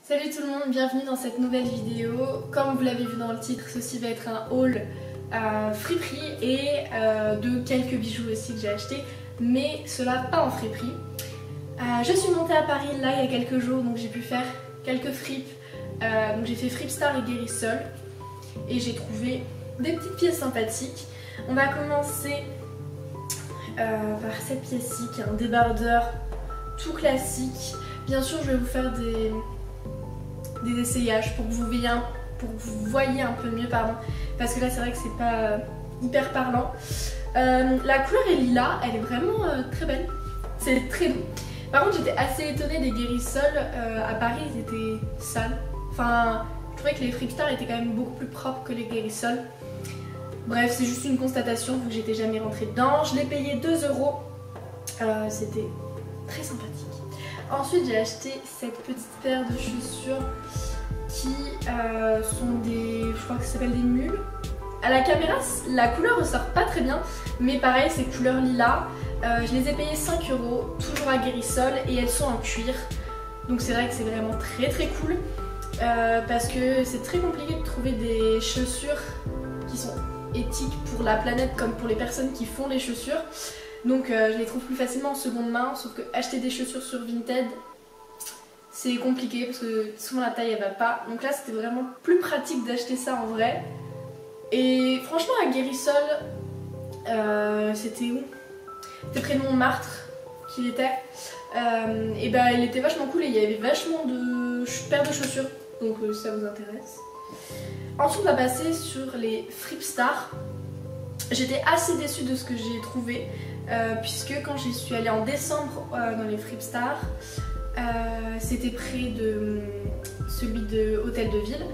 Salut tout le monde, bienvenue dans cette nouvelle vidéo. Comme vous l'avez vu dans le titre, ceci va être un haul friperie et de quelques bijoux aussi que j'ai achetés, mais cela pas en friperie. Je suis montée à Paris là il y a quelques jours, donc j'ai pu faire quelques fripes. Donc j'ai fait Fripstar et Guérissol et j'ai trouvé des petites pièces sympathiques. On va commencer par cette pièce-ci qui est un débardeur tout classique. Bien sûr je vais vous faire des essayages pour que vous voyez un peu mieux, parce que là c'est vrai que c'est pas hyper parlant. La couleur est lilas, elle est vraiment très belle, c'est très doux. Par contre j'étais assez étonnée des Guérissol, à Paris ils étaient sales. Enfin je trouvais que les Fripstar étaient quand même beaucoup plus propres que les Guérissol. Bref, c'est juste une constatation vu que j'étais jamais rentrée dedans. Je l'ai payé 2 €, c'était très sympathique. Ensuite j'ai acheté cette petite paire de chaussures qui sont des, je crois que ça s'appelle des mules. À la caméra la couleur ressort pas très bien, mais pareil c'est couleur lilas. Je les ai payées 5 €, toujours à Guérissol, et elles sont en cuir. Donc c'est vrai que c'est vraiment très cool, parce que c'est très compliqué de trouver des chaussures qui sont éthiques pour la planète comme pour les personnes qui font les chaussures. Donc je les trouve plus facilement en seconde main, sauf que acheter des chaussures sur Vinted c'est compliqué parce que souvent la taille elle va pas. Donc là c'était vraiment plus pratique d'acheter ça en vrai. Et franchement à Guérissol, c'était où? C'était près de Montmartre qu'il était. Et bah il était vachement cool et il y avait vachement de paires de chaussures. Donc si ça vous intéresse. Ensuite on va passer sur les Fripstar. J'étais assez déçue de ce que j'ai trouvé, puisque quand j'y suis allée en décembre dans les Fripstar, c'était près de celui de Hôtel de Ville.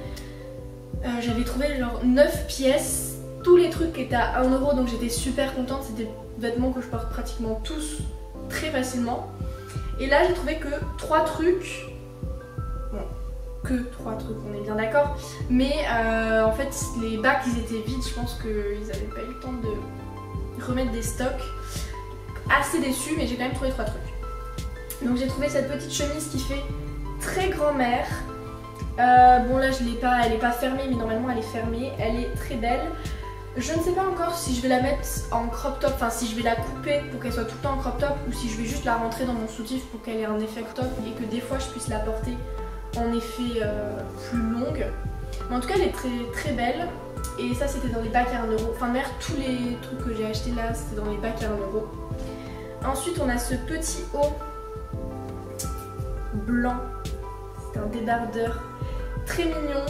J'avais trouvé genre 9 pièces, tous les trucs étaient à 1 €, donc j'étais super contente. C'était des vêtements que je porte pratiquement tous très facilement. Et là j'ai trouvé que 3 trucs. Bon, que 3 trucs, on est bien d'accord. Mais en fait les bacs ils étaient vides, je pense qu'ils n'avaient pas eu le temps de remettre des stocks. Assez déçue, mais j'ai quand même trouvé 3 trucs. Donc j'ai trouvé cette petite chemise qui fait très grand-mère. Bon là je l'ai pas, elle est pas fermée, mais normalement elle est fermée. Elle est très belle. Je ne sais pas encore si je vais la mettre en crop top, enfin si je vais la couper pour qu'elle soit tout le temps en crop top, ou si je vais juste la rentrer dans mon soutif pour qu'elle ait un effet crop top et que des fois je puisse la porter en effet plus longue. Mais en tout cas elle est très belle. Et ça c'était dans les bacs à 1 €. Enfin d'ailleurs tous les trucs que j'ai achetés là c'était dans les bacs à 1 €. Ensuite on a ce petit haut blanc, c'est un débardeur très mignon.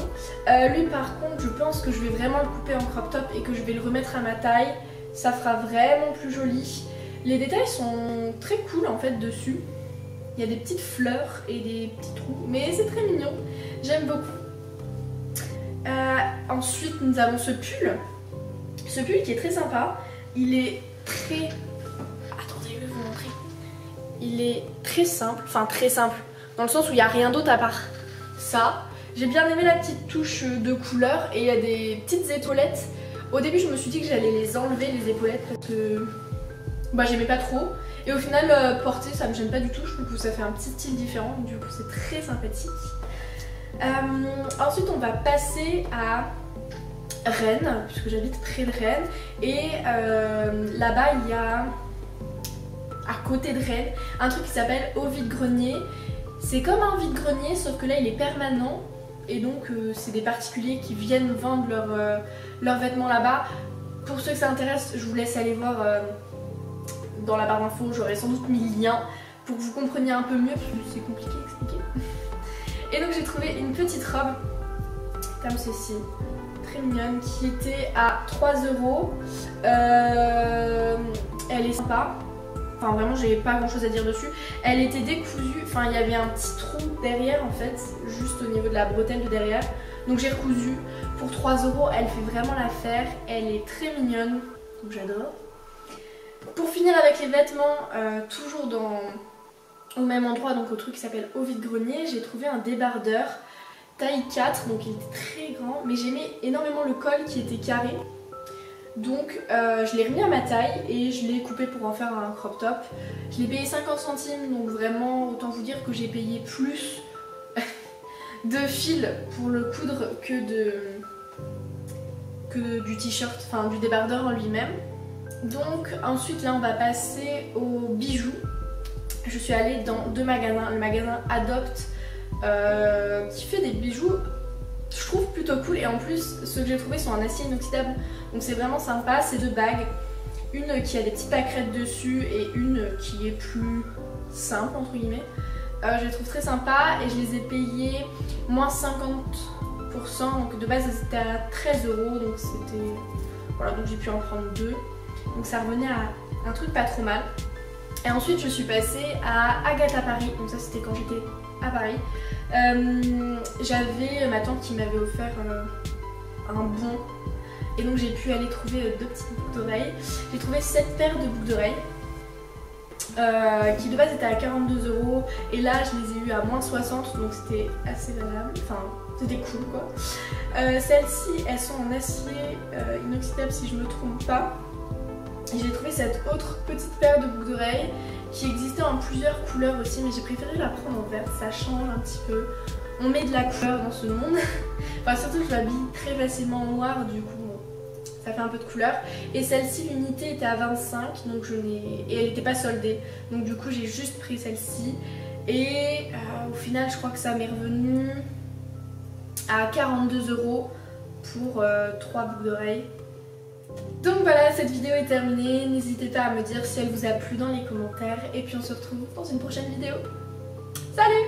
Lui par contre je pense que je vais vraiment le couper en crop top et que je vais le remettre à ma taille. Ça fera vraiment plus joli. Les détails sont très cool en fait dessus. Il y a des petites fleurs et des petits trous, mais c'est très mignon, j'aime beaucoup. Ensuite nous avons ce pull qui est très sympa. Il est très... Attendez, je vais vous montrer. Il est très simple, enfin très simple, dans le sens où il n'y a rien d'autre à part ça. J'ai bien aimé la petite touche de couleur et il y a des petites épaulettes. Au début je me suis dit que j'allais les enlever les épaulettes parce que bah, j'aimais pas trop. Et au final porter ça me gêne pas du tout, je trouve que ça fait un petit style différent, du coup c'est très sympathique. Ensuite on va passer à Rennes, puisque j'habite près de Rennes. Et là-bas il y a, à côté de Rennes, un truc qui s'appelle Au Vide-Grenier. C'est comme un vide-grenier sauf que là il est permanent. Et donc c'est des particuliers qui viennent vendre leurs vêtements là-bas. Pour ceux que ça intéresse, je vous laisse aller voir dans la barre d'infos, j'aurai sans doute mis le lien pour que vous compreniez un peu mieux, parce que c'est compliqué à expliquer. Et donc j'ai trouvé une petite robe comme ceci, très mignonne, qui était à 3 €. Elle est sympa. Enfin vraiment j'ai pas grand chose à dire dessus. Elle était décousue, enfin il y avait un petit trou derrière en fait, juste au niveau de la bretelle de derrière. Donc j'ai recousu pour 3 €, elle fait vraiment l'affaire, elle est très mignonne, donc j'adore. Pour finir avec les vêtements, toujours au même endroit, donc au truc qui s'appelle Au Vide-Grenier, j'ai trouvé un débardeur taille 4, donc il était très grand, mais j'aimais énormément le col qui était carré. Donc je l'ai remis à ma taille et je l'ai coupé pour en faire un crop top. Je l'ai payé 50 centimes, donc vraiment autant vous dire que j'ai payé plus de fil pour le coudre que du t-shirt, enfin du débardeur en lui-même. Donc ensuite là on va passer aux bijoux. Je suis allée dans 2 magasins, le magasin Adopt qui fait des bijoux je trouve plutôt cool, et en plus ceux que j'ai trouvés sont en acier inoxydable, donc c'est vraiment sympa. C'est 2 bagues, une qui a des petites pâquerettes dessus et une qui est plus simple entre guillemets. Je les trouve très sympa et je les ai payées moins 50%, donc de base elles étaient à 13 €, donc c'était... Voilà, donc j'ai pu en prendre 2, donc ça revenait à un truc pas trop mal. Et ensuite je suis passée à Agatha Paris, donc ça c'était quand j'étais à Paris. J'avais ma tante qui m'avait offert un bon, et donc j'ai pu aller trouver 2 petites boucles d'oreilles. J'ai trouvé 7 paires de boucles d'oreilles qui de base étaient à 42 € et là je les ai eu à moins 60, donc c'était assez valable, enfin c'était cool quoi. Celles-ci elles sont en acier inoxydable si je me trompe pas. J'ai trouvé cette autre petite paire de boucles d'oreilles qui existait en plusieurs couleurs aussi, mais j'ai préféré la prendre en vert, ça change un petit peu. On met de la couleur dans ce monde. Enfin surtout je m'habille très facilement en noir, du coup bon, ça fait un peu de couleur. Et celle-ci l'unité était à 25, donc et elle n'était pas soldée, donc du coup j'ai juste pris celle-ci. Et au final je crois que ça m'est revenu à 42 € pour 3 boucles d'oreilles. Donc voilà, cette vidéo est terminée, n'hésitez pas à me dire si elle vous a plu dans les commentaires et puis on se retrouve dans une prochaine vidéo. Salut!